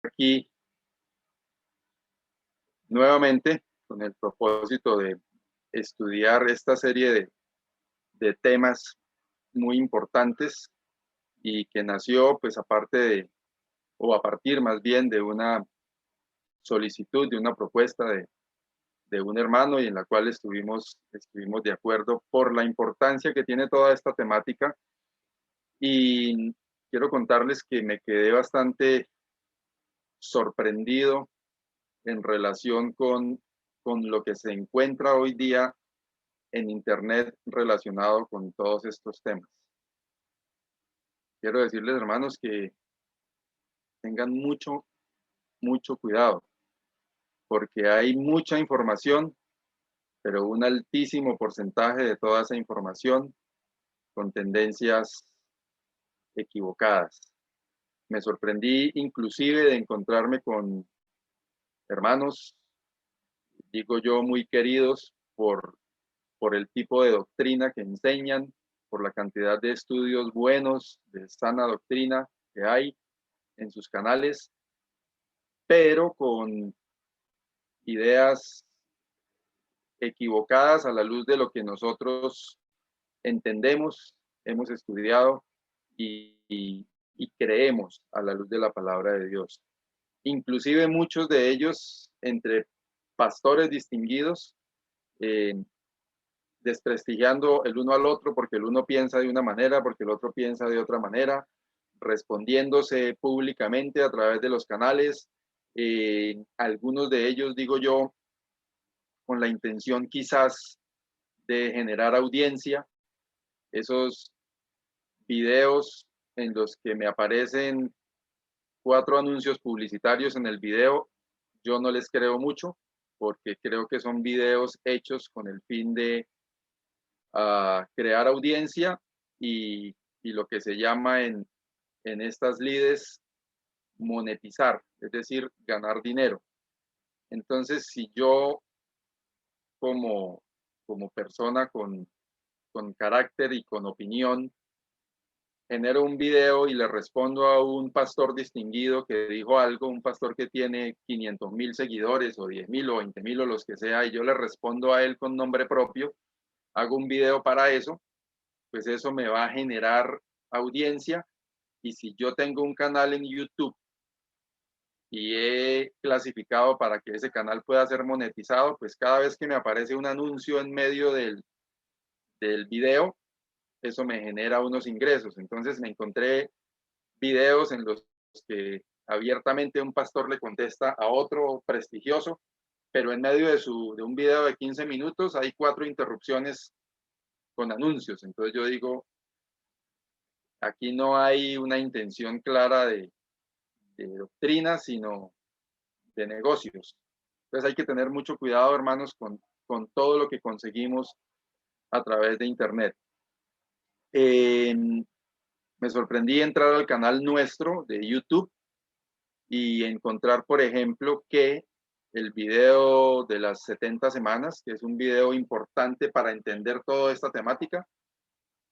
aquí nuevamente con el propósito de estudiar esta serie de temas muy importantes y que nació pues aparte de, o a partir más bien de una solicitud, de una propuesta de un hermano y en la cual estuvimos de acuerdo por la importancia que tiene toda esta temática. Y quiero contarles que me quedé bastante sorprendido en relación con lo que se encuentra hoy día en Internet relacionado con todos estos temas. Quiero decirles, hermanos, que tengan mucho cuidado, porque hay mucha información, pero un altísimo porcentaje de toda esa información con tendencias equivocadas. Me sorprendí inclusive de encontrarme con hermanos, digo yo, muy queridos por el tipo de doctrina que enseñan, por la cantidad de estudios buenos, de sana doctrina que hay en sus canales, pero con ideas equivocadas a la luz de lo que nosotros entendemos, hemos estudiado y creemos a la luz de la palabra de Dios. Inclusive muchos de ellos entre pastores distinguidos, desprestigiando el uno al otro porque el uno piensa de una manera, porque el otro piensa de otra manera, respondiéndose públicamente a través de los canales, algunos de ellos, digo yo, con la intención quizás de generar audiencia, esos videos en los que me aparecen 4 anuncios publicitarios en el video, yo no les creo mucho, porque creo que son videos hechos con el fin de crear audiencia y lo que se llama en estas lides monetizar, es decir, ganar dinero. Entonces, si yo como, como persona con carácter y con opinión genero un video y le respondo a un pastor distinguido que dijo algo, un pastor que tiene 500,000 seguidores o 10,000 o 20,000 o los que sea, y yo le respondo a él con nombre propio, hago un video para eso, pues eso me va a generar audiencia. Y si yo tengo un canal en YouTube y he clasificado para que ese canal pueda ser monetizado, pues cada vez que me aparece un anuncio en medio del video, eso me genera unos ingresos. Entonces me encontré videos en los que abiertamente un pastor le contesta a otro prestigioso, pero en medio de un video de 15 minutos hay 4 interrupciones con anuncios. Entonces yo digo, aquí no hay una intención clara de doctrina, sino de negocios. Entonces hay que tener mucho cuidado, hermanos, con todo lo que conseguimos a través de Internet. Me sorprendí entrar al canal nuestro de YouTube y encontrar, por ejemplo, que el video de las 70 semanas, que es un video importante para entender toda esta temática,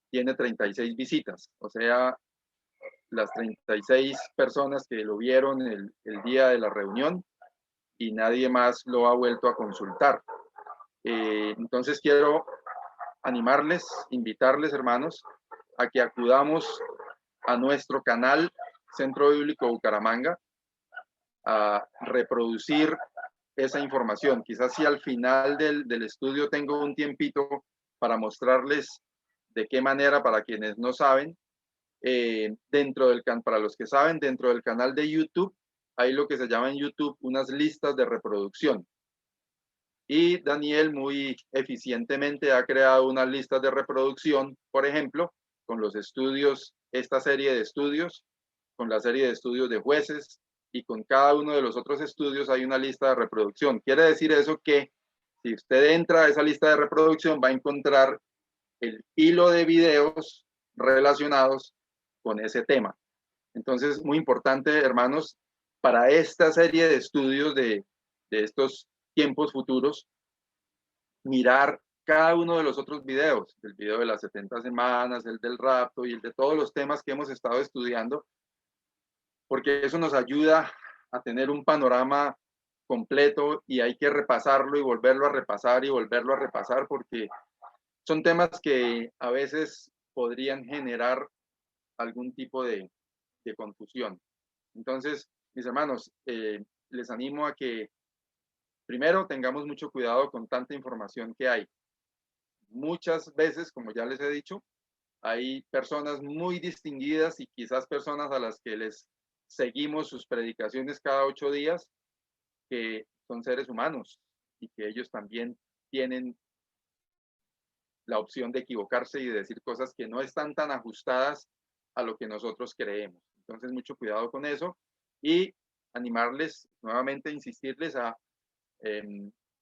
tiene 36 visitas. O sea, las 36 personas que lo vieron el día de la reunión y nadie más lo ha vuelto a consultar. Entonces quiero animarles, invitarles, hermanos, a que acudamos a nuestro canal Centro Bíblico Bucaramanga a reproducir esa información. Quizás si al final del estudio tengo un tiempito para mostrarles de qué manera, para quienes no saben, para los que saben, dentro del canal de YouTube hay lo que se llama en YouTube unas listas de reproducción. Y Daniel muy eficientemente ha creado unas listas de reproducción, por ejemplo, con los estudios, esta serie de estudios, con la serie de estudios de jueces, y con cada uno de los otros estudios hay una lista de reproducción. Quiere decir eso que si usted entra a esa lista de reproducción va a encontrar el hilo de videos relacionados con ese tema. Entonces, muy importante, hermanos, para esta serie de estudios de estos tiempos futuros, mirar cada uno de los otros videos, el video de las 70 semanas, el del rapto y el de todos los temas que hemos estado estudiando, porque eso nos ayuda a tener un panorama completo y hay que repasarlo y volverlo a repasar y volverlo a repasar porque son temas que a veces podrían generar algún tipo de confusión. Entonces, mis hermanos, les animo a que primero tengamos mucho cuidado con tanta información que hay. Muchas veces, como ya les he dicho, hay personas muy distinguidas y quizás personas a las que les seguimos sus predicaciones cada 8 días, que son seres humanos y que ellos también tienen la opción de equivocarse y de decir cosas que no están tan ajustadas a lo que nosotros creemos. Entonces, mucho cuidado con eso y animarles nuevamente, insistirles a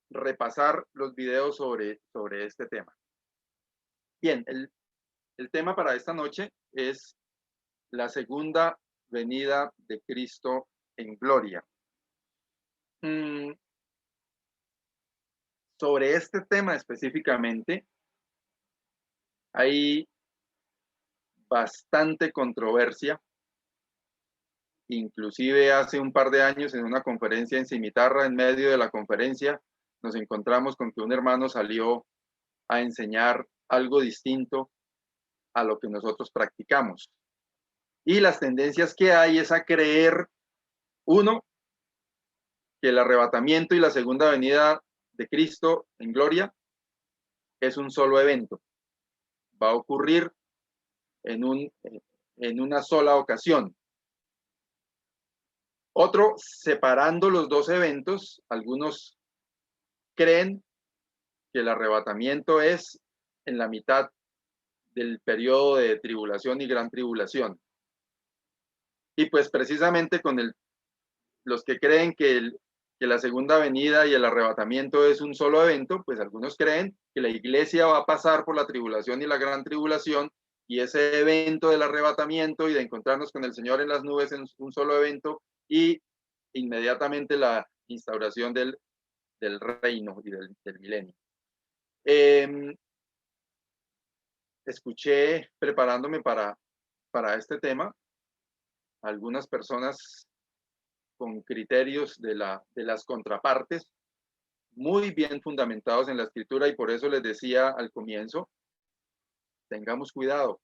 repasar los videos sobre este tema. Bien, el tema para esta noche es la segunda venida de Cristo en gloria. Sobre este tema específicamente, hay bastante controversia. Inclusive hace un par de años en una conferencia en Cimitarra, en medio de la conferencia, nos encontramos con que un hermano salió a enseñar algo distinto a lo que nosotros practicamos. Y las tendencias que hay es a creer, uno, que el arrebatamiento y la segunda venida de Cristo en gloria es un solo evento. Va a ocurrir en una sola ocasión. Otro, separando los dos eventos, algunos creen que el arrebatamiento es en la mitad del periodo de tribulación y gran tribulación. Y pues precisamente con los que creen que la segunda venida y el arrebatamiento es un solo evento, pues algunos creen que la iglesia va a pasar por la tribulación y la gran tribulación y ese evento del arrebatamiento y de encontrarnos con el Señor en las nubes es un solo evento y inmediatamente la instauración del reino y del milenio. Escuché preparándome para este tema algunas personas con criterios de las contrapartes muy bien fundamentados en la escritura y por eso les decía al comienzo, tengamos cuidado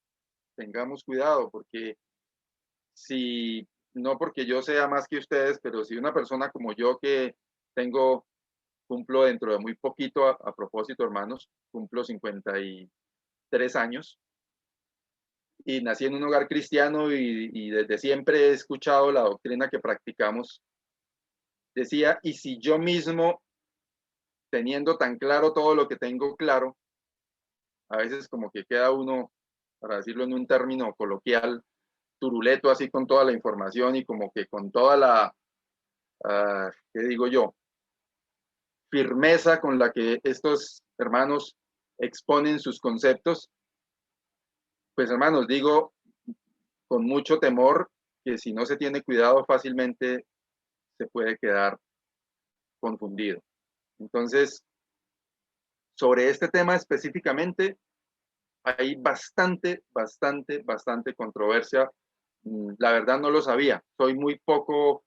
porque si, no porque yo sea más que ustedes, pero si una persona como yo que cumplo dentro de muy poquito, a propósito, hermanos, cumplo 53 años y nací en un hogar cristiano y desde siempre he escuchado la doctrina que practicamos. Decía, y si yo mismo, teniendo tan claro todo lo que tengo claro, a veces como que queda uno, para decirlo en un término coloquial, turuleto así con toda la información y como que con toda la, ¿qué digo yo? Firmeza con la que estos hermanos exponen sus conceptos, pues hermanos, digo con mucho temor que si no se tiene cuidado fácilmente se puede quedar confundido. Entonces, sobre este tema específicamente, hay bastante controversia. La verdad no lo sabía. Soy muy poco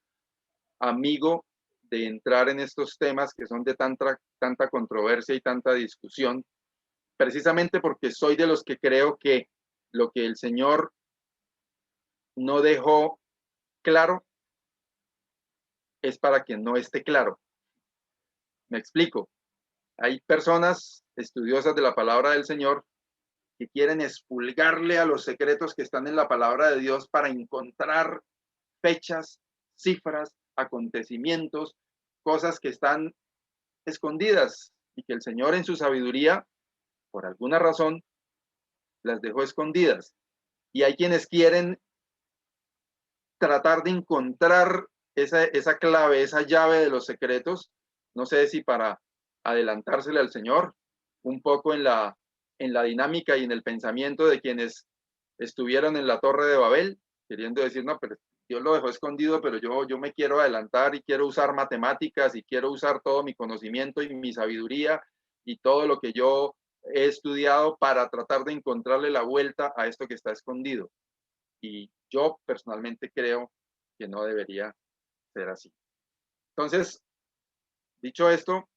amigo de entrar en estos temas que son de tanta controversia y tanta discusión, precisamente porque soy de los que creo que lo que el Señor no dejó claro es para que no esté claro. Me explico. Hay personas estudiosas de la palabra del Señor que quieren expulgarle a los secretos que están en la palabra de Dios para encontrar fechas, cifras, acontecimientos, cosas que están escondidas y que el Señor en su sabiduría, por alguna razón, las dejó escondidas. Y hay quienes quieren tratar de encontrar esa clave, esa llave de los secretos, no sé si para adelantársele al Señor, un poco en la dinámica y en el pensamiento de quienes estuvieron en la Torre de Babel, queriendo decir, no, pero Dios lo dejó escondido, pero yo me quiero adelantar y quiero usar matemáticas y quiero usar todo mi conocimiento y mi sabiduría y todo lo que yo he estudiado para tratar de encontrarle la vuelta a esto que está escondido. Y yo personalmente creo que no debería ser así. Entonces, dicho esto,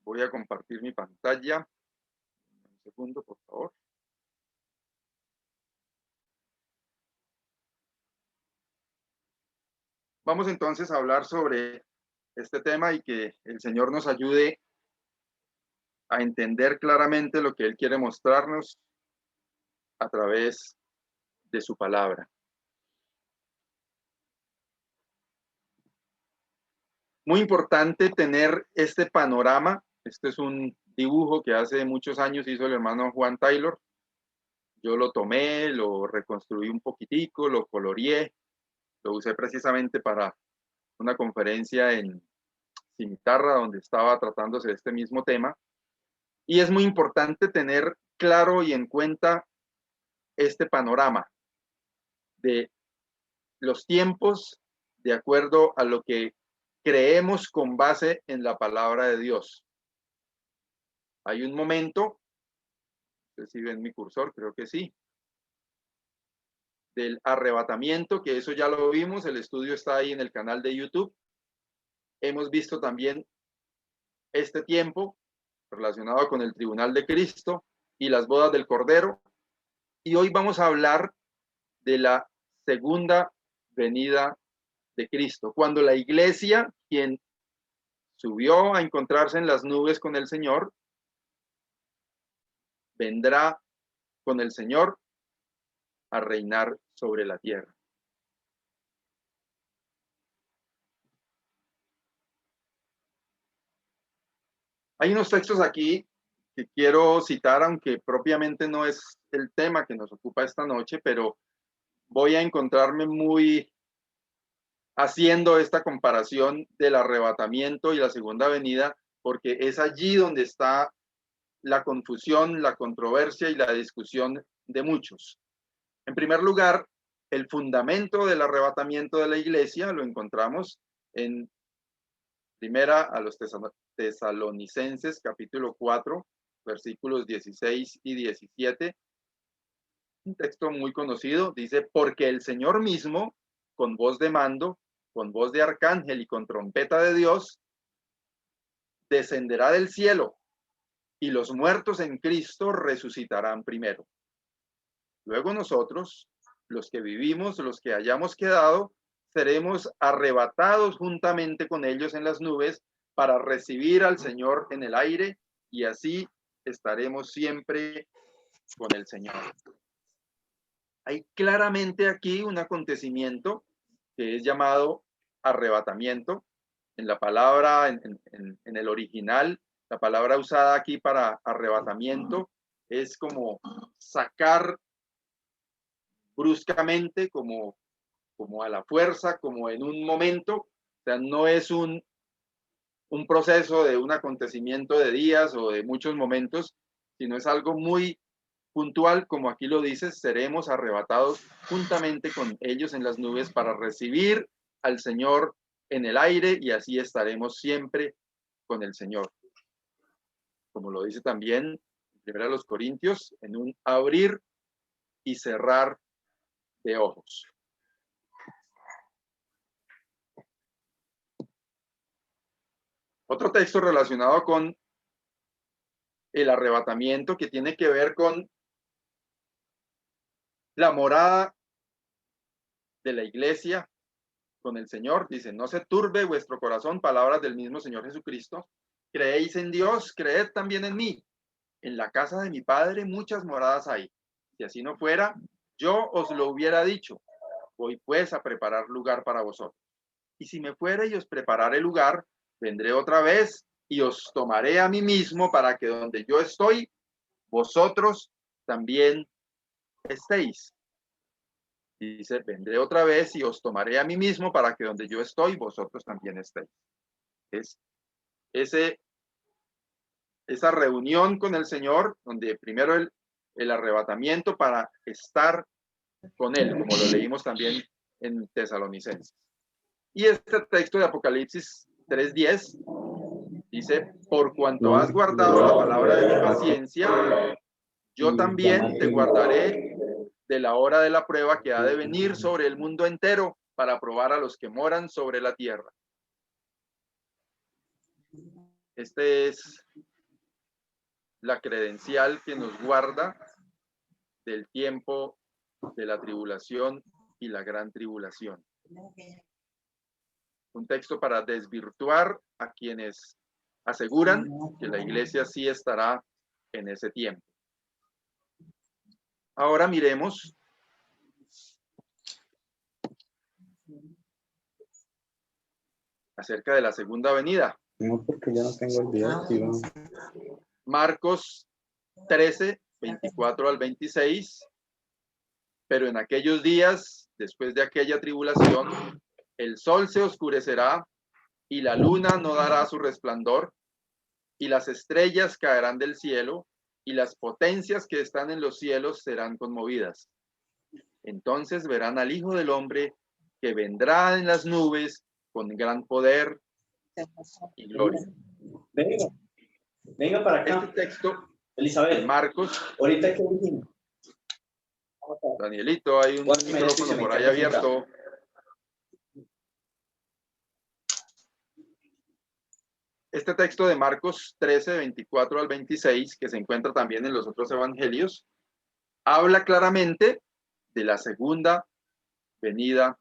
voy a compartir mi pantalla. Un segundo, por favor. Vamos entonces a hablar sobre este tema y que el Señor nos ayude a entender claramente lo que Él quiere mostrarnos a través de su palabra. Muy importante tener este panorama. Este es un dibujo que hace muchos años hizo el hermano Juan Taylor. Yo lo tomé, lo reconstruí un poquitico, lo coloreé, lo usé precisamente para una conferencia en Cimitarra, donde estaba tratándose de este mismo tema. Y es muy importante tener claro y en cuenta este panorama de los tiempos de acuerdo a lo que creemos con base en la palabra de Dios. Hay un momento, no sé si ven mi cursor, creo que sí, del arrebatamiento, que eso ya lo vimos, el estudio está ahí en el canal de YouTube. Hemos visto también este tiempo relacionado con el tribunal de Cristo y las bodas del Cordero. Y hoy vamos a hablar de la segunda venida de Cristo, cuando la iglesia, quien subió a encontrarse en las nubes con el Señor, vendrá con el Señor a reinar sobre la tierra. Hay unos textos aquí que quiero citar, aunque propiamente no es el tema que nos ocupa esta noche, pero voy a encontrarme muy haciendo esta comparación del arrebatamiento y la segunda venida, porque es allí donde está la confusión, la controversia y la discusión de muchos. En primer lugar, el fundamento del arrebatamiento de la iglesia lo encontramos en primera a los Tesalonicenses, capítulo 4, versículos 16 y 17. Un texto muy conocido, dice, porque el Señor mismo, con voz de mando, con voz de arcángel y con trompeta de Dios, descenderá del cielo, y los muertos en Cristo resucitarán primero. Luego nosotros, los que vivimos, los que hayamos quedado, seremos arrebatados juntamente con ellos en las nubes para recibir al Señor en el aire, y así estaremos siempre con el Señor. Hay claramente aquí un acontecimiento que es llamado arrebatamiento. En la palabra, en el original, la palabra usada aquí para arrebatamiento es como sacar bruscamente, como a la fuerza, como en un momento. O sea, no es un proceso de un acontecimiento de días o de muchos momentos, sino es algo muy puntual, como aquí lo dice, seremos arrebatados juntamente con ellos en las nubes para recibir al Señor en el aire, y así estaremos siempre con el Señor. Como lo dice también en 1 Corintios, en un abrir y cerrar de ojos. Otro texto relacionado con el arrebatamiento, que tiene que ver con la morada de la iglesia con el Señor. Dice, no se turbe vuestro corazón, palabras del mismo Señor Jesucristo. Creéis en Dios, creed también en mí. En la casa de mi Padre muchas moradas hay. Si así no fuera, yo os lo hubiera dicho. Voy pues a preparar lugar para vosotros. Y si me fuere y os prepararé lugar, vendré otra vez y os tomaré a mí mismo, para que donde yo estoy, vosotros también estéis. Dice, vendré otra vez y os tomaré a mí mismo, para que donde yo estoy, vosotros también estéis. Es esa reunión con el Señor, donde primero el arrebatamiento para estar con Él, como lo leímos también en Tesalonicenses. Y este texto de Apocalipsis 3:10 dice, por cuanto has guardado la palabra de mi paciencia, yo también te guardaré de la hora de la prueba que ha de venir sobre el mundo entero para probar a los que moran sobre la tierra. Este es la credencial que nos guarda del tiempo de la tribulación y la gran tribulación. Un texto para desvirtuar a quienes aseguran que la iglesia sí estará en ese tiempo. Ahora miremos acerca de la segunda venida. No, porque ya no tengo el video activo. Marcos 13, 24 al 26. Pero en aquellos días, después de aquella tribulación, el sol se oscurecerá y la luna no dará su resplandor y las estrellas caerán del cielo y las potencias que están en los cielos serán conmovidas. Entonces verán al Hijo del Hombre que vendrá en las nubes con gran poder y gloria. Venga para acá. Este texto Elizabeth, en Marcos, ahorita que dijimos. Danielito, hay un micrófono por ahí abierto. Este texto de Marcos 13, 24 al 26, que se encuentra también en los otros evangelios, habla claramente de la segunda venida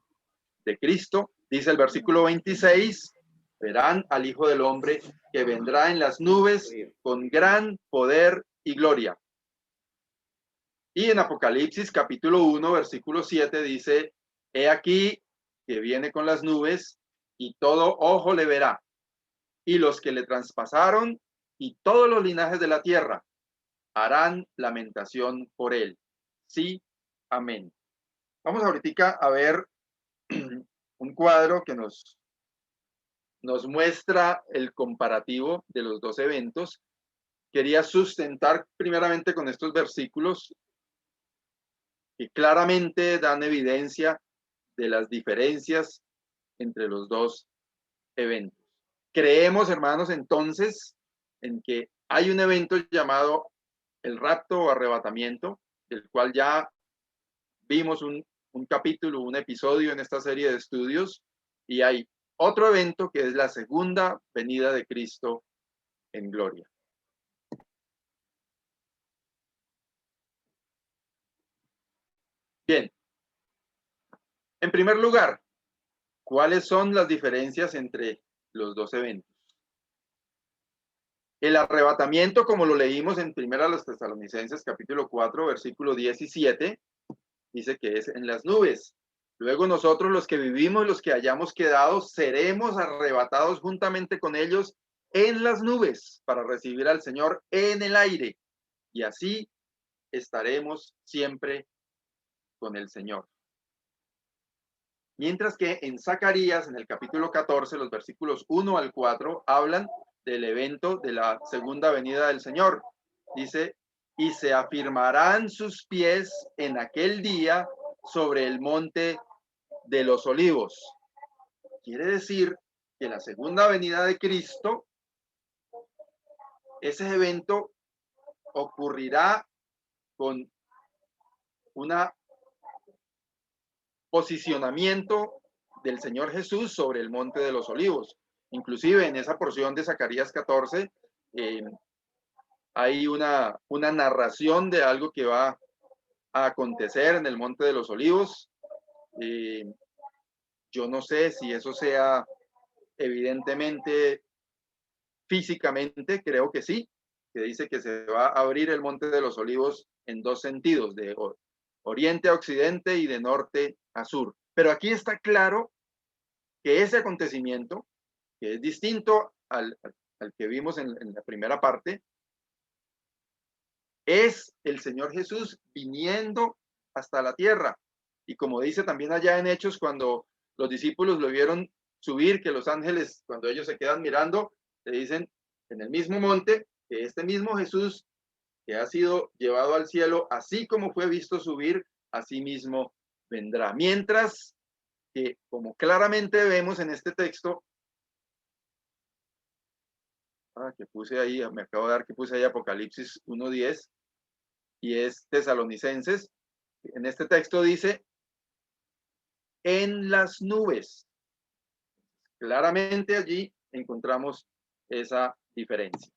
de Cristo. Dice el versículo 26, verán al Hijo del Hombre que vendrá en las nubes con gran poder y gloria. Y en Apocalipsis capítulo 1, versículo 7 dice, he aquí que viene con las nubes y todo ojo le verá, y los que le traspasaron y todos los linajes de la tierra harán lamentación por él. Sí, amén. Vamos ahorita a ver un cuadro que nos muestra el comparativo de los dos eventos. Quería sustentar primeramente con estos versículos que claramente dan evidencia de las diferencias entre los dos eventos. Creemos, hermanos, entonces, en que hay un evento llamado el rapto o arrebatamiento, del cual ya vimos un capítulo, un episodio en esta serie de estudios, y hay otro evento que es la segunda venida de Cristo en gloria. Bien. En primer lugar, ¿cuáles son las diferencias entre los dos eventos? El arrebatamiento, como lo leímos en 1 Tesalonicenses capítulo 4, versículo 17, dice que es en las nubes. Luego nosotros los que vivimos, los que hayamos quedado, seremos arrebatados juntamente con ellos en las nubes para recibir al Señor en el aire. Y así estaremos siempre con el Señor. Mientras que en Zacarías, en el capítulo 14, los versículos 1 al 4, hablan del evento de la segunda venida del Señor. Dice, y se afirmarán sus pies en aquel día sobre el monte de los olivos. Quiere decir que la segunda venida de Cristo, ese evento ocurrirá con una posicionamiento del Señor Jesús sobre el monte de los olivos. Inclusive en esa porción de Zacarías 14 hay una narración de algo que va a acontecer en el monte de los olivos. Yo no sé si eso sea evidentemente físicamente, creo que sí, que dice que se va a abrir el monte de los olivos en dos sentidos, de oriente a occidente y de norte a sur. Pero aquí está claro que ese acontecimiento, que es distinto al que vimos en la primera parte, es el Señor Jesús viniendo hasta la tierra. Y como dice también allá en Hechos, cuando los discípulos lo vieron subir, que los ángeles, cuando ellos se quedan mirando, le dicen en el mismo monte que este mismo Jesús que ha sido llevado al cielo, así como fue visto subir, así mismo vendrá. Mientras que, como claramente vemos en este texto, que puse ahí, me acabo de dar que puse ahí Apocalipsis 1:10, y es Tesalonicenses. En este texto dice, en las nubes. Claramente allí encontramos esa diferencia.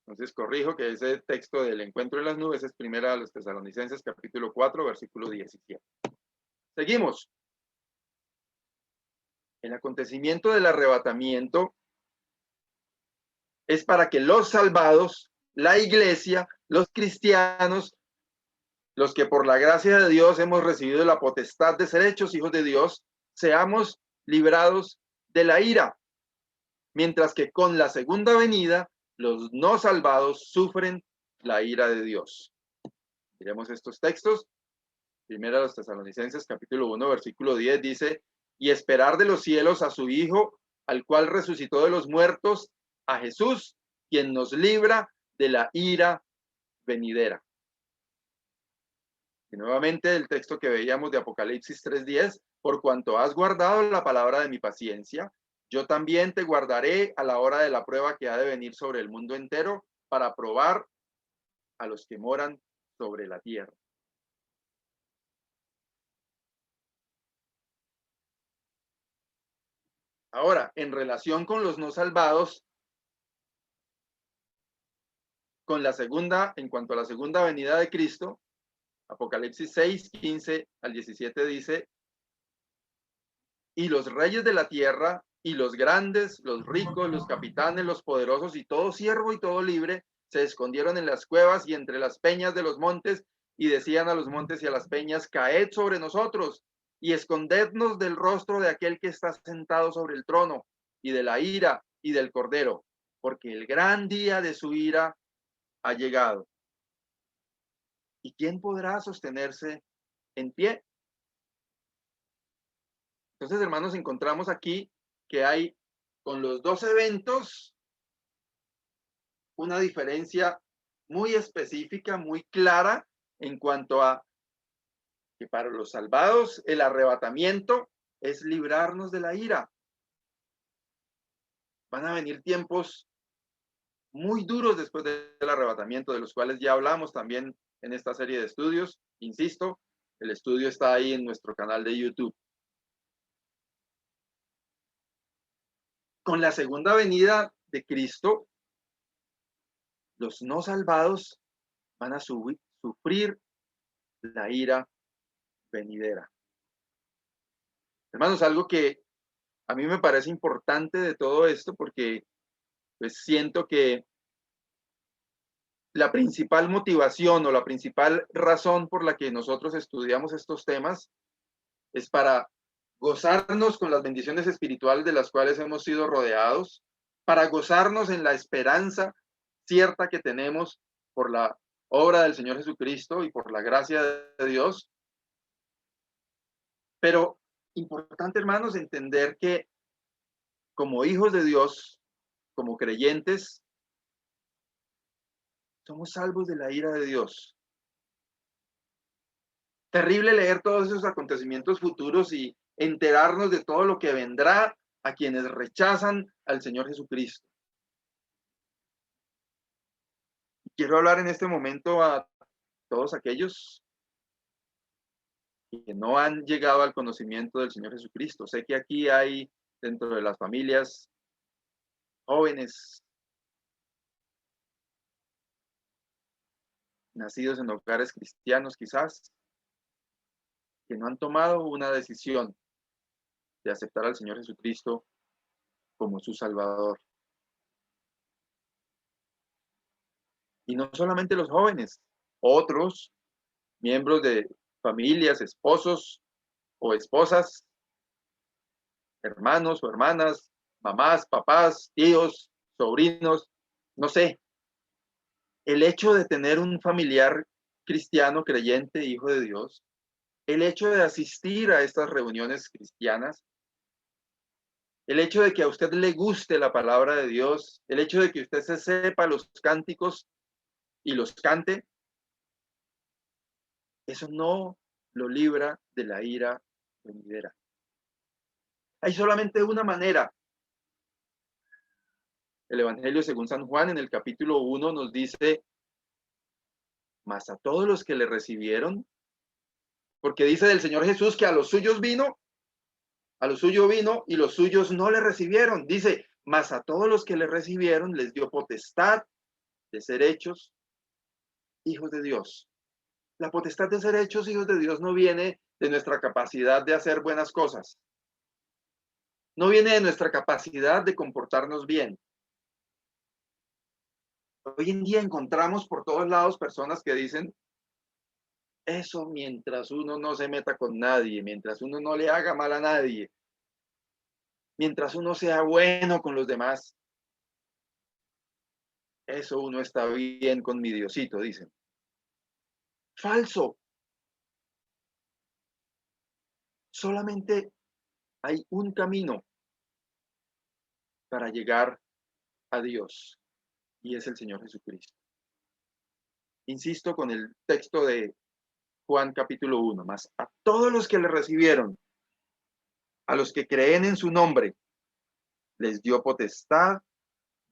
Entonces corrijo que ese texto del encuentro en las nubes es primera de los Tesalonicenses, capítulo 4, versículo 17. Seguimos. El acontecimiento del arrebatamiento es para que los salvados, la iglesia, los cristianos, los que por la gracia de Dios hemos recibido la potestad de ser hechos hijos de Dios, seamos librados de la ira, mientras que con la segunda venida los no salvados sufren la ira de Dios. Miremos estos textos. Primera a los Tesalonicenses, capítulo 1, versículo 10, dice, y esperar de los cielos a su Hijo, al cual resucitó de los muertos, a Jesús, quien nos libra de la ira venidera. Y nuevamente el texto que veíamos de Apocalipsis 3:10, por cuanto has guardado la palabra de mi paciencia, yo también te guardaré a la hora de la prueba que ha de venir sobre el mundo entero para probar a los que moran sobre la tierra. Ahora, en relación con los no salvados, con la segunda, en cuanto a la segunda venida de Cristo, Apocalipsis 6:15 al 17 dice, y los reyes de la tierra, y los grandes, los ricos, los capitanes, los poderosos, y todo siervo y todo libre, se escondieron en las cuevas y entre las peñas de los montes, y decían a los montes y a las peñas, caed sobre nosotros, y escondednos del rostro de aquel que está sentado sobre el trono, y de la ira y del cordero, porque el gran día de su ira ha llegado. ¿Y quién podrá sostenerse en pie? Entonces, hermanos, encontramos aquí que hay con los dos eventos una diferencia muy específica, muy clara en cuanto a que para los salvados el arrebatamiento es librarnos de la ira. Van a venir tiempos muy duros después del arrebatamiento, de los cuales ya hablamos también en esta serie de estudios. Insisto, el estudio está ahí en nuestro canal de YouTube. Con la segunda venida de Cristo, los no salvados van a sufrir la ira venidera. Hermanos, algo que a mí me parece importante de todo esto, porque pues siento que la principal motivación o la principal razón por la que nosotros estudiamos estos temas es para gozarnos con las bendiciones espirituales de las cuales hemos sido rodeados, para gozarnos en la esperanza cierta que tenemos por la obra del Señor Jesucristo y por la gracia de Dios. Pero importante, hermanos, entender que como hijos de Dios, como creyentes, somos salvos de la ira de Dios. Terrible leer todos esos acontecimientos futuros y enterarnos de todo lo que vendrá a quienes rechazan al Señor Jesucristo. Quiero hablar en este momento a todos aquellos que no han llegado al conocimiento del Señor Jesucristo. Sé que aquí hay dentro de las familias jóvenes nacidos en hogares cristianos quizás, que no han tomado una decisión de aceptar al Señor Jesucristo como su Salvador. Y no solamente los jóvenes, otros miembros de familias, esposos o esposas, hermanos o hermanas, mamás, papás, tíos, sobrinos, no sé. El hecho de tener un familiar cristiano, creyente, hijo de Dios, el hecho de asistir a estas reuniones cristianas, el hecho de que a usted le guste la palabra de Dios, el hecho de que usted se sepa los cánticos y los cante, eso no lo libra de la ira venidera. Hay solamente una manera El Evangelio según San Juan en el capítulo 1 nos dice, mas a todos los que le recibieron, porque dice del Señor Jesús que a los suyos vino, a los suyos vino y los suyos no le recibieron. Dice, mas a todos los que le recibieron les dio potestad de ser hechos hijos de Dios. La potestad de ser hechos hijos de Dios no viene de nuestra capacidad de hacer buenas cosas. No viene de nuestra capacidad de comportarnos bien. Hoy en día encontramos por todos lados personas que dicen, eso mientras uno no se meta con nadie, mientras uno no le haga mal a nadie, mientras uno sea bueno con los demás, eso uno está bien con mi Diosito, dicen. Falso. Solamente hay un camino para llegar a Dios y es el Señor Jesucristo. Insisto con el texto de Juan capítulo 1, más a todos los que le recibieron, a los que creen en su nombre, les dio potestad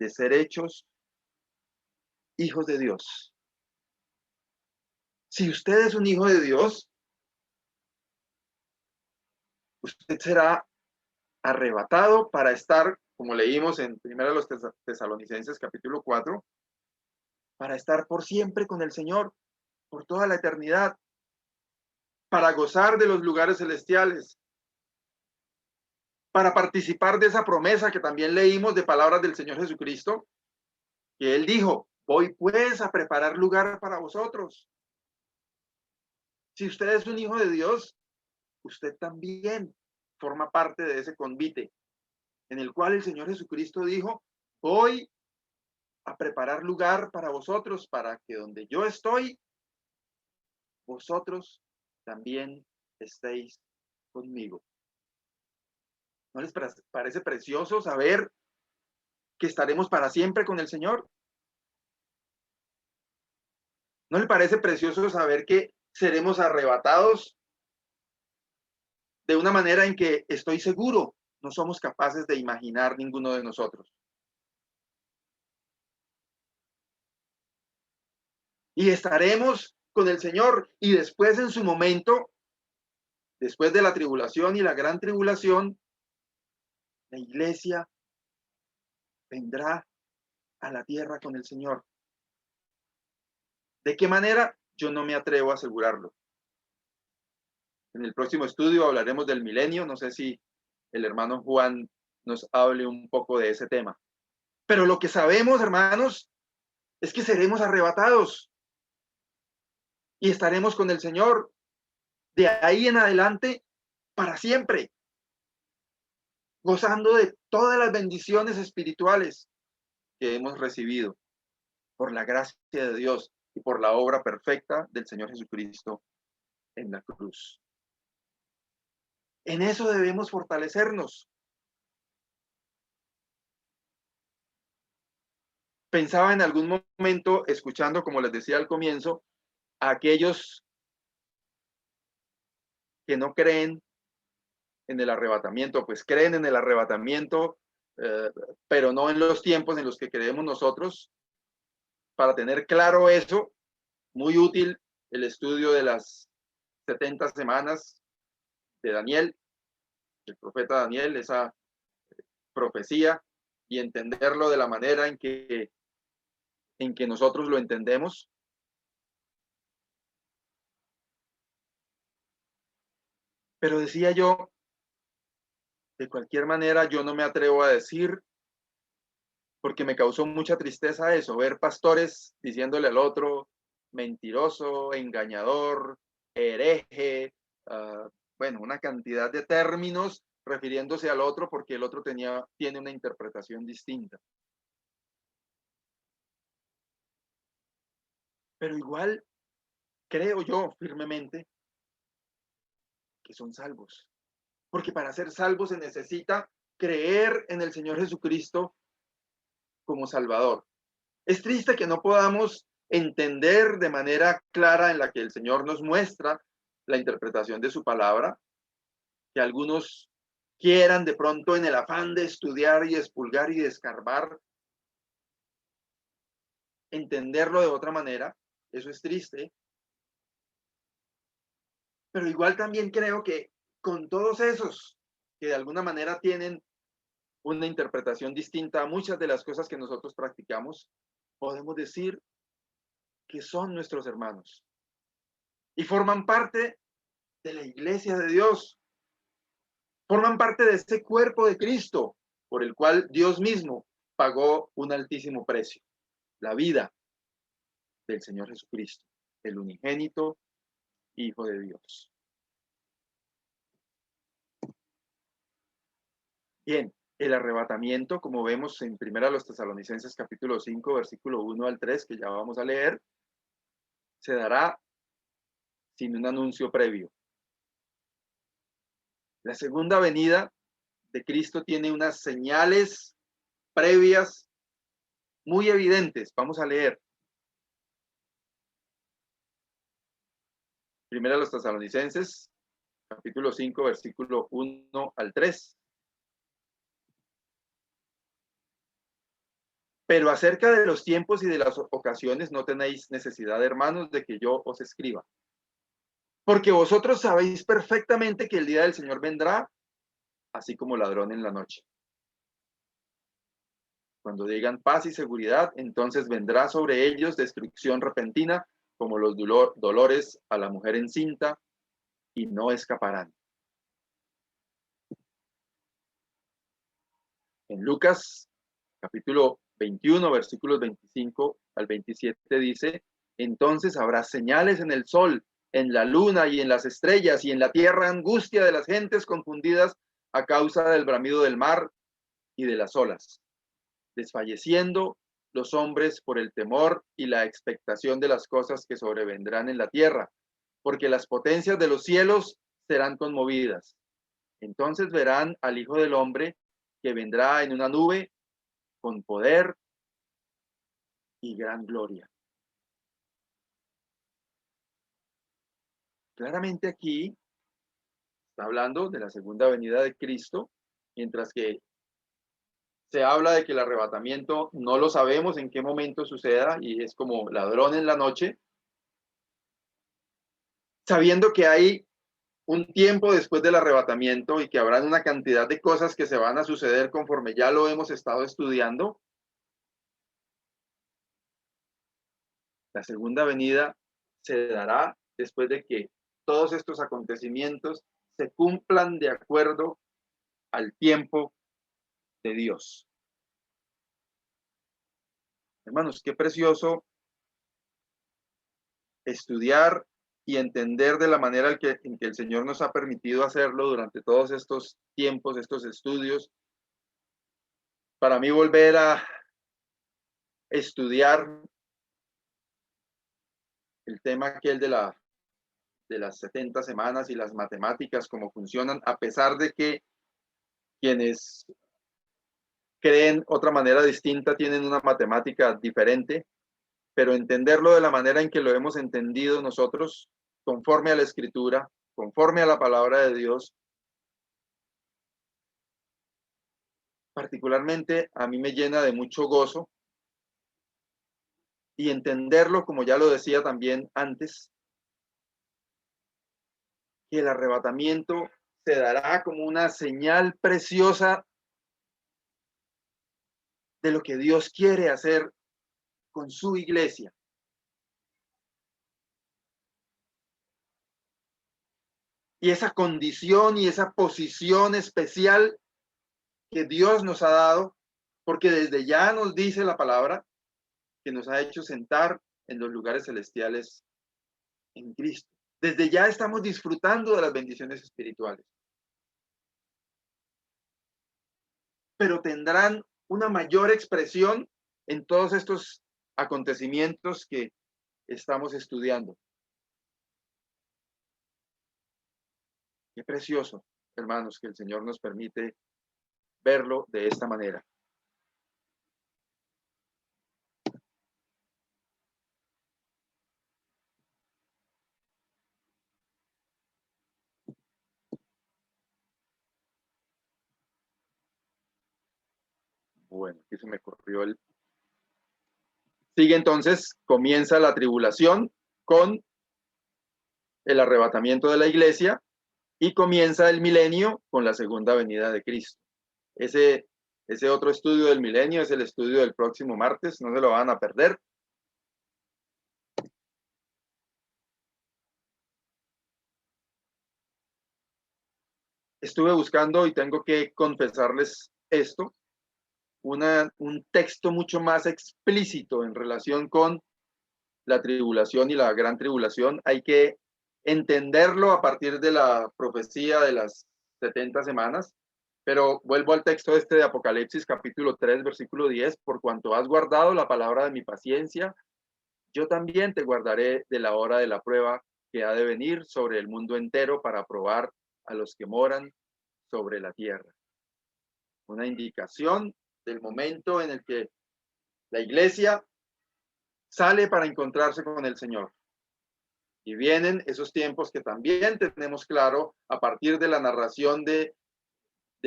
de ser hechos hijos de Dios. Si usted es un hijo de Dios, usted será arrebatado para estar, como leímos en 1 Tesalonicenses capítulo 4, para estar por siempre con el Señor, por toda la eternidad, para gozar de los lugares celestiales, para participar de esa promesa que también leímos de palabras del Señor Jesucristo, que Él dijo, voy pues a preparar lugar para vosotros. Si usted es un hijo de Dios, usted también forma parte de ese convite, en el cual el Señor Jesucristo dijo, voy a preparar lugar para vosotros, para que donde yo estoy, vosotros también estéis conmigo. ¿No les parece precioso saber que estaremos para siempre con el Señor? ¿No le parece precioso saber que seremos arrebatados de una manera en que estoy seguro no somos capaces de imaginar ninguno de nosotros? Y estaremos con el Señor y después en su momento, después de la tribulación y la gran tribulación, la iglesia vendrá a la tierra con el Señor. ¿De qué manera? Yo no me atrevo a asegurarlo. En el próximo estudio hablaremos del milenio. No sé si el hermano Juan nos hable un poco de ese tema. Pero lo que sabemos, hermanos, es que seremos arrebatados y estaremos con el Señor de ahí en adelante para siempre, gozando de todas las bendiciones espirituales que hemos recibido por la gracia de Dios y por la obra perfecta del Señor Jesucristo en la cruz. En eso debemos fortalecernos. Pensaba en algún momento, escuchando, como les decía al comienzo, a aquellos que no creen en el arrebatamiento, pues creen en el arrebatamiento, pero no en los tiempos en los que creemos nosotros. Para tener claro eso, muy útil el estudio de las 70 semanas de Daniel, el profeta Daniel, esa profecía, y entenderlo de la manera en que nosotros lo entendemos. Pero decía yo, de cualquier manera, yo no me atrevo a decir, porque me causó mucha tristeza eso, ver pastores diciéndole al otro, mentiroso, engañador, hereje, bueno, una cantidad de términos refiriéndose al otro porque el otro tiene una interpretación distinta. Pero igual creo yo firmemente que son salvos. Porque para ser salvos se necesita creer en el Señor Jesucristo como Salvador. Es triste que no podamos entender de manera clara en la que el Señor nos muestra la interpretación de su palabra, que algunos quieran de pronto en el afán de estudiar y expulgar y de escarbar, entenderlo de otra manera. Eso es triste. Pero igual también creo que con todos esos que de alguna manera tienen una interpretación distinta a muchas de las cosas que nosotros practicamos, podemos decir que son nuestros hermanos y forman parte de la iglesia de Dios, forman parte de este cuerpo de Cristo por el cual Dios mismo pagó un altísimo precio, la vida del Señor Jesucristo, el unigénito Hijo de Dios. Bien, el arrebatamiento, como vemos en 1 Tesalonicenses capítulo 5, versículo 1 al 3, que ya vamos a leer, se dará sin un anuncio previo. La segunda venida de Cristo tiene unas señales previas muy evidentes. Vamos a leer. 1 Tesalonicenses capítulo 5, versículo 1 al 3. Pero acerca de los tiempos y de las ocasiones no tenéis necesidad, hermanos, de que yo os escriba. Porque vosotros sabéis perfectamente que el día del Señor vendrá, así como ladrón en la noche. Cuando digan paz y seguridad, entonces vendrá sobre ellos destrucción repentina, como los dolores a la mujer encinta, y no escaparán. En Lucas, capítulo 21, versículos 25 al 27, dice: entonces habrá señales en el sol, en la luna y en las estrellas, y en la tierra angustia de las gentes confundidas a causa del bramido del mar y de las olas, desfalleciendo los hombres por el temor y la expectación de las cosas que sobrevendrán en la tierra, porque las potencias de los cielos serán conmovidas. Entonces verán al Hijo del Hombre que vendrá en una nube con poder y gran gloria. Claramente aquí está hablando de la segunda venida de Cristo, mientras que se habla de que el arrebatamiento no lo sabemos en qué momento suceda y es como ladrón en la noche, sabiendo que hay un tiempo después del arrebatamiento y que habrán una cantidad de cosas que se van a suceder conforme ya lo hemos estado estudiando. La segunda venida se dará después de que todos estos acontecimientos se cumplan de acuerdo al tiempo de Dios. Hermanos, qué precioso estudiar y entender de la manera en que el Señor nos ha permitido hacerlo durante todos estos tiempos, estos estudios. Para mí volver a estudiar el tema aquel de las 70 semanas y las matemáticas, cómo funcionan, a pesar de que quienes creen otra manera distinta tienen una matemática diferente, pero entenderlo de la manera en que lo hemos entendido nosotros, conforme a la Escritura, conforme a la palabra de Dios, particularmente a mí me llena de mucho gozo y entenderlo, como ya lo decía también antes, que el arrebatamiento se dará como una señal preciosa de lo que Dios quiere hacer con su iglesia. Y esa condición y esa posición especial que Dios nos ha dado, porque desde ya nos dice la palabra que nos ha hecho sentar en los lugares celestiales en Cristo. Desde ya estamos disfrutando de las bendiciones espirituales. Pero tendrán una mayor expresión en todos estos acontecimientos que estamos estudiando. Qué precioso, hermanos, que el Señor nos permite verlo de esta manera. Bueno, aquí se me corrió el Sigue entonces, comienza la tribulación con el arrebatamiento de la iglesia y comienza el milenio con la segunda venida de Cristo. Ese otro estudio del milenio es el estudio del próximo martes, no se lo van a perder. Estuve buscando y tengo que confesarles esto, un texto mucho más explícito en relación con la tribulación y la gran tribulación. Hay que entenderlo a partir de la profecía de las 70 semanas, pero vuelvo al texto este de Apocalipsis capítulo 3 versículo 10, por cuanto has guardado la palabra de mi paciencia, yo también te guardaré de la hora de la prueba que ha de venir sobre el mundo entero para probar a los que moran sobre la tierra. Una indicación del momento en el que la iglesia sale para encontrarse con el Señor. Y vienen esos tiempos que también tenemos claro a partir de la narración de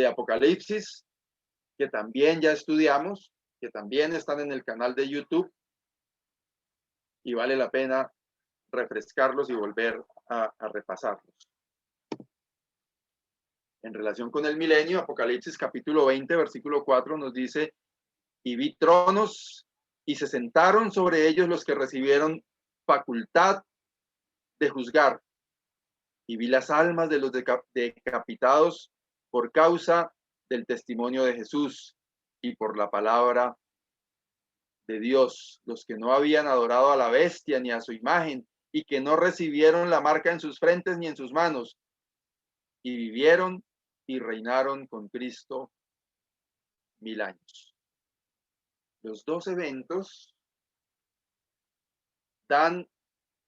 Apocalipsis, que también ya estudiamos, que también están en el canal de YouTube, y vale la pena refrescarlos y volver a repasarlos. En relación con el milenio, Apocalipsis capítulo 20, versículo 4 nos dice, y vi tronos y se sentaron sobre ellos los que recibieron facultad de juzgar, y vi las almas de los decapitados por causa del testimonio de Jesús y por la palabra de Dios, los que no habían adorado a la bestia ni a su imagen y que no recibieron la marca en sus frentes ni en sus manos, y vivieron y reinaron con Cristo 1000 años. Los dos eventos dan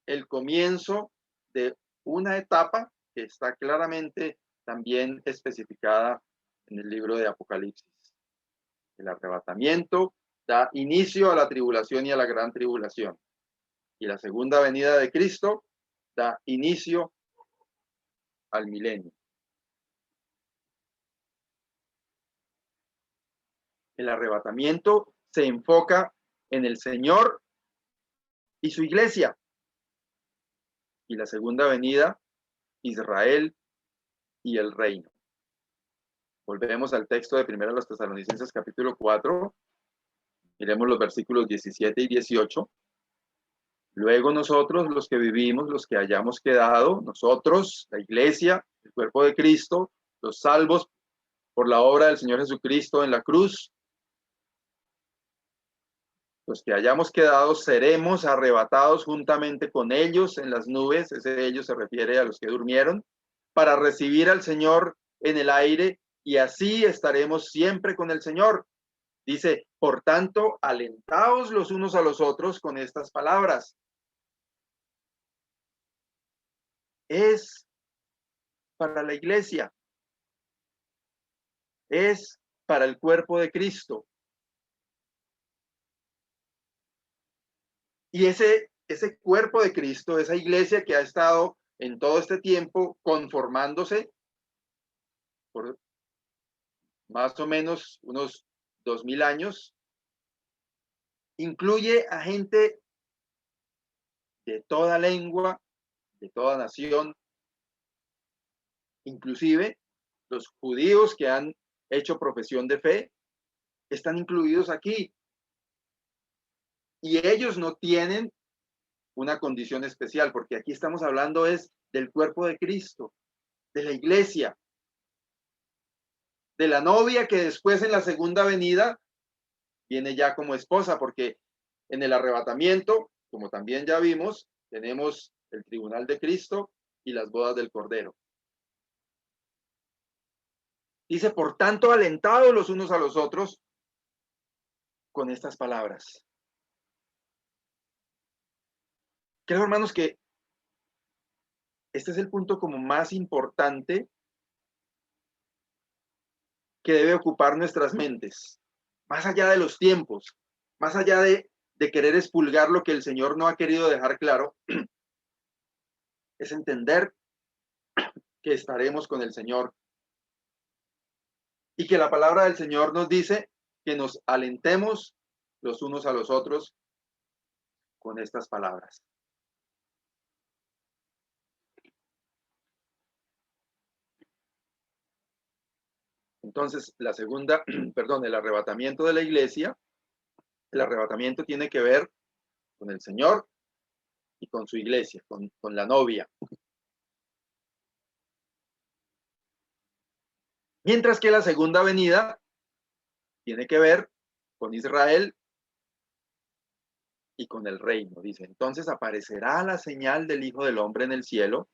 el comienzo de una etapa que está claramente también especificada en el libro de Apocalipsis. El arrebatamiento da inicio a la tribulación y a la gran tribulación. Y la segunda venida de Cristo da inicio al milenio. El arrebatamiento se enfoca en el Señor y su iglesia. Y la segunda venida, Israel y el reino. Volvemos al texto de 1 Tesalonicenses capítulo 4. Miremos los versículos 17 y 18. Luego nosotros, los que vivimos, los que hayamos quedado, nosotros, la iglesia, el cuerpo de Cristo, los salvos por la obra del Señor Jesucristo en la cruz, los que hayamos quedado seremos arrebatados juntamente con ellos en las nubes, ese ellos se refiere a los que durmieron, para recibir al Señor en el aire y así estaremos siempre con el Señor. Dice, por tanto, alentaos los unos a los otros con estas palabras. Es para la iglesia, es para el cuerpo de Cristo. Y ese cuerpo de Cristo, esa iglesia que ha estado en todo este tiempo conformándose por más o menos unos 2000 años, incluye a gente de toda lengua, de toda nación, inclusive los judíos que han hecho profesión de fe, están incluidos aquí. Y ellos no tienen una condición especial, porque aquí estamos hablando es del cuerpo de Cristo, de la iglesia, de la novia que después en la segunda venida viene ya como esposa, porque en el arrebatamiento, como también ya vimos, tenemos el tribunal de Cristo y las bodas del Cordero. Dice, por tanto, alentados los unos a los otros con estas palabras. Creo, hermanos, que este es el punto como más importante que debe ocupar nuestras mentes, más allá de los tiempos, más allá de querer expulgar lo que el Señor no ha querido dejar claro, es entender que estaremos con el Señor y que la palabra del Señor nos dice que nos alentemos los unos a los otros con estas palabras. Entonces, la segunda, perdón, el arrebatamiento de la iglesia, el arrebatamiento tiene que ver con el Señor y con su iglesia, con la novia. Mientras que la segunda venida tiene que ver con Israel y con el reino, dice. Entonces aparecerá la señal del Hijo del Hombre en el cielo,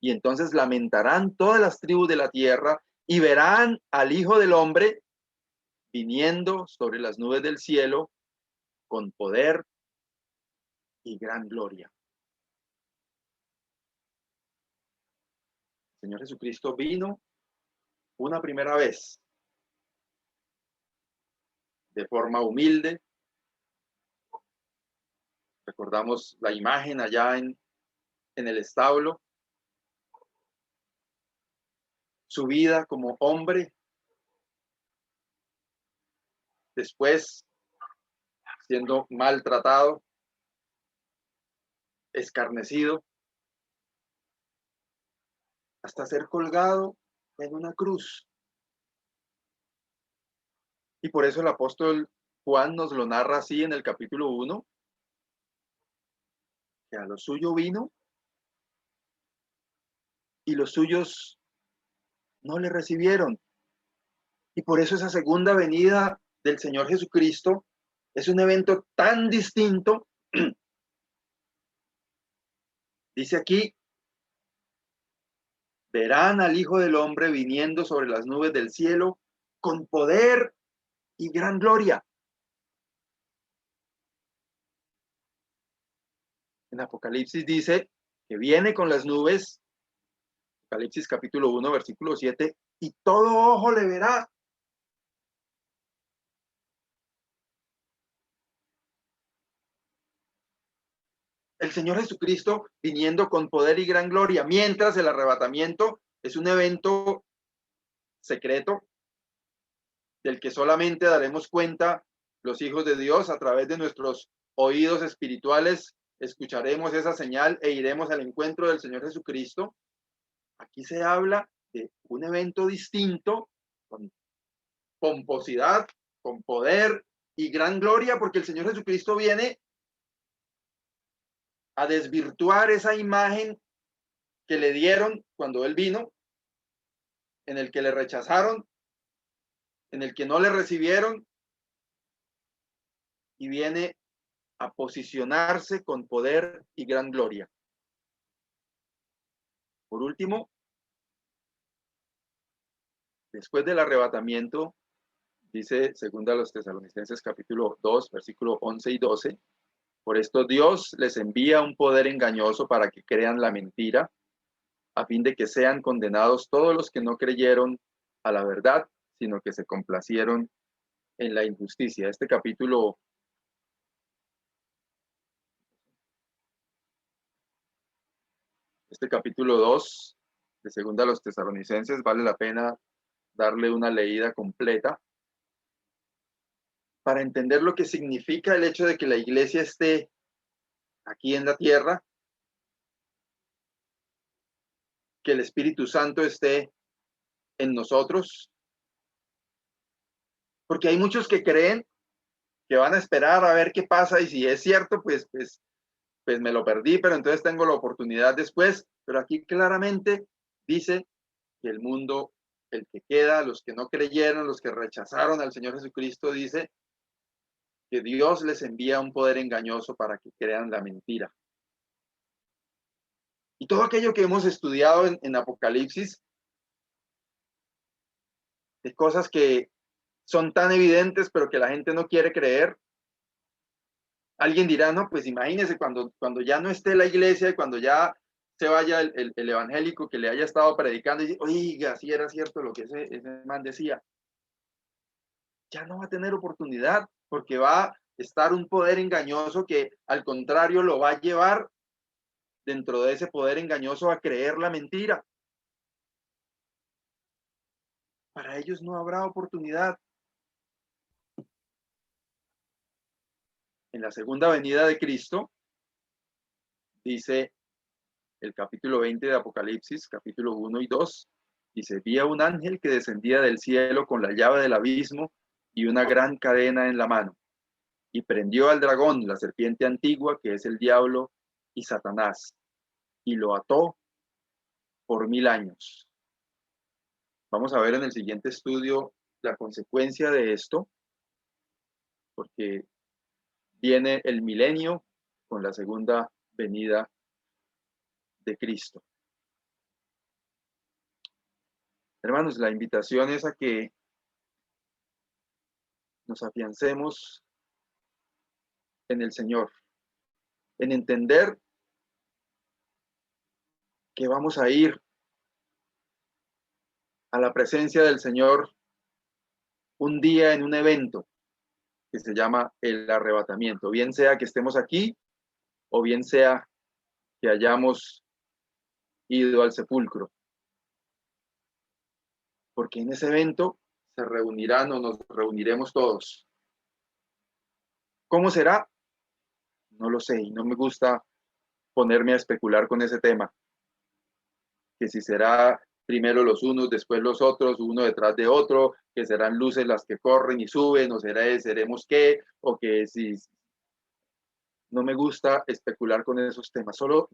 y entonces lamentarán todas las tribus de la tierra y verán al Hijo del Hombre viniendo sobre las nubes del cielo con poder y gran gloria. El Señor Jesucristo vino una primera vez de forma humilde. Recordamos la imagen allá en el establo. Su vida como hombre. Después, siendo maltratado, escarnecido, hasta ser colgado en una cruz. Y por eso el apóstol Juan nos lo narra así en el capítulo 1, que a lo suyo vino y los suyos no le recibieron. Y por eso esa segunda venida del Señor Jesucristo es un evento tan distinto. Dice aquí, verán al Hijo del Hombre viniendo sobre las nubes del cielo con poder y gran gloria. En Apocalipsis dice que viene con las nubes, Apocalipsis capítulo 1, versículo 7, y todo ojo le verá. El Señor Jesucristo viniendo con poder y gran gloria, mientras el arrebatamiento es un evento secreto del que solamente daremos cuenta los hijos de Dios a través de nuestros oídos espirituales. Escucharemos esa señal e iremos al encuentro del Señor Jesucristo. Aquí se habla de un evento distinto, con pomposidad, con poder y gran gloria, porque el Señor Jesucristo viene a desvirtuar esa imagen que le dieron cuando Él vino, en el que le rechazaron, en el que no le recibieron, y viene a posicionarse con poder y gran gloria. Por último, después del arrebatamiento, dice segunda a los Tesalonicenses capítulo 2, versículo 11 y 12, por esto Dios les envía un poder engañoso para que crean la mentira, a fin de que sean condenados todos los que no creyeron a la verdad, sino que se complacieron en la injusticia. Este capítulo Este capítulo 2 de segunda a los Tesalonicenses vale la pena darle una leída completa para entender lo que significa el hecho de que la iglesia esté aquí en la tierra, que el Espíritu Santo esté en nosotros, porque hay muchos que creen que van a esperar a ver qué pasa y si es cierto, pues me lo perdí, pero entonces tengo la oportunidad después. Pero aquí claramente dice que el mundo, el que queda, los que no creyeron, los que rechazaron al Señor Jesucristo, dice que Dios les envía un poder engañoso para que crean la mentira. Y todo aquello que hemos estudiado en Apocalipsis, de cosas que son tan evidentes, pero que la gente no quiere creer. Alguien dirá, no, pues imagínese cuando ya no esté la iglesia y cuando ya se vaya el evangélico que le haya estado predicando y dice, oiga, si era cierto lo que ese man decía. Ya no va a tener oportunidad porque va a estar un poder engañoso que al contrario lo va a llevar dentro de ese poder engañoso a creer la mentira. Para ellos no habrá oportunidad. En la segunda venida de Cristo, Dice el capítulo 20 de Apocalipsis, capítulo 1 y 2, dice, vi a un ángel que descendía del cielo con la llave del abismo y una gran cadena en la mano, y prendió al dragón, la serpiente antigua, que es el diablo y Satanás, y lo ató por 1000 años. Vamos a ver en el siguiente estudio la consecuencia de esto, porque viene el milenio con la segunda venida de Cristo. Hermanos, la invitación es a que nos afiancemos en el Señor, en entender que vamos a ir a la presencia del Señor un día en un evento que se llama el arrebatamiento, bien sea que estemos aquí o bien sea que hayamos ido al sepulcro, porque en ese evento se reunirán o nos reuniremos todos. ¿Cómo será? No lo sé y no me gusta ponerme a especular con ese tema, que si será primero los unos, después los otros, uno detrás de otro, que serán luces las que corren y suben, o seremos qué, o que si... No me gusta especular con esos temas, solo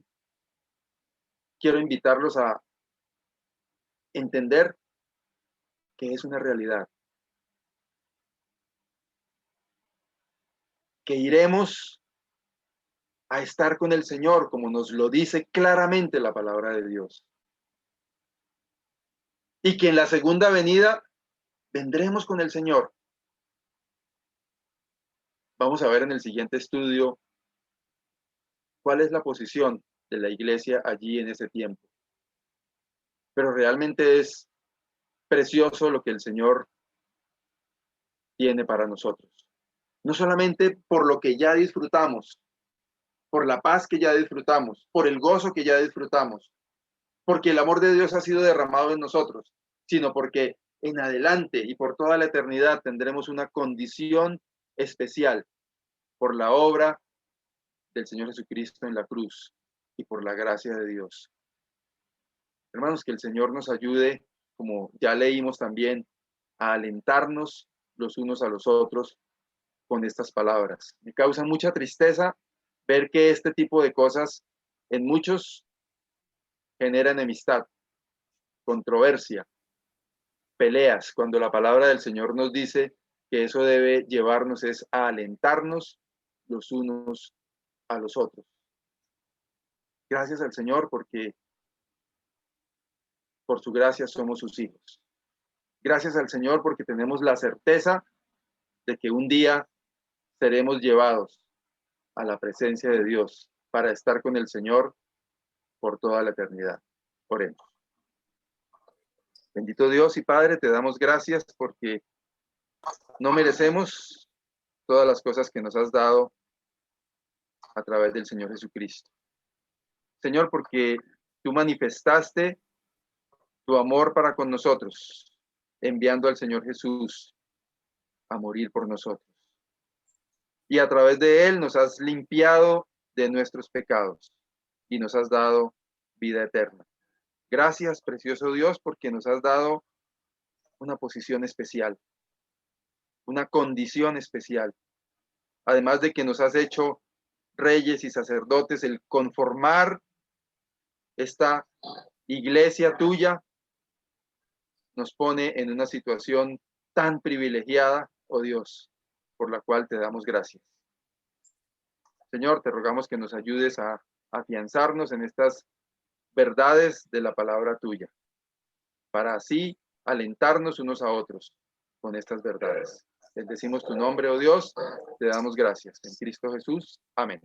quiero invitarlos a entender que es una realidad, que iremos a estar con el Señor, como nos lo dice claramente la palabra de Dios, y que en la segunda venida vendremos con el Señor. Vamos a ver en el siguiente estudio cuál es la posición de la iglesia allí en ese tiempo. Pero realmente es precioso lo que el Señor tiene para nosotros. No solamente por lo que ya disfrutamos, por la paz que ya disfrutamos, por el gozo que ya disfrutamos, porque el amor de Dios ha sido derramado en nosotros, sino porque en adelante y por toda la eternidad tendremos una condición especial por la obra del Señor Jesucristo en la cruz y por la gracia de Dios. Hermanos, que el Señor nos ayude, como ya leímos también, a alentarnos los unos a los otros con estas palabras. Me causa mucha tristeza ver que este tipo de cosas en muchos genera enemistad, controversia, peleas, cuando la palabra del Señor nos dice que eso debe llevarnos es a alentarnos los unos a los otros. Gracias al Señor porque por su gracia somos sus hijos. Gracias al Señor porque tenemos la certeza de que un día seremos llevados a la presencia de Dios para estar con el Señor por toda la eternidad. Oremos. Bendito Dios y Padre, te damos gracias porque no merecemos todas las cosas que nos has dado a través del Señor Jesucristo. Señor, porque tú manifestaste tu amor para con nosotros, enviando al Señor Jesús a morir por nosotros. Y a través de él nos has limpiado de nuestros pecados y nos has dado vida eterna. Gracias, precioso Dios, porque nos has dado una posición especial, una condición especial. Además de que nos has hecho reyes y sacerdotes, el conformar esta iglesia tuya nos pone en una situación tan privilegiada, oh Dios, por la cual te damos gracias. Señor, te rogamos que nos ayudes a afianzarnos en estas verdades de la palabra tuya, para así alentarnos unos a otros con estas verdades. Bendecimos tu nombre, oh Dios, te damos gracias. En Cristo Jesús. Amén.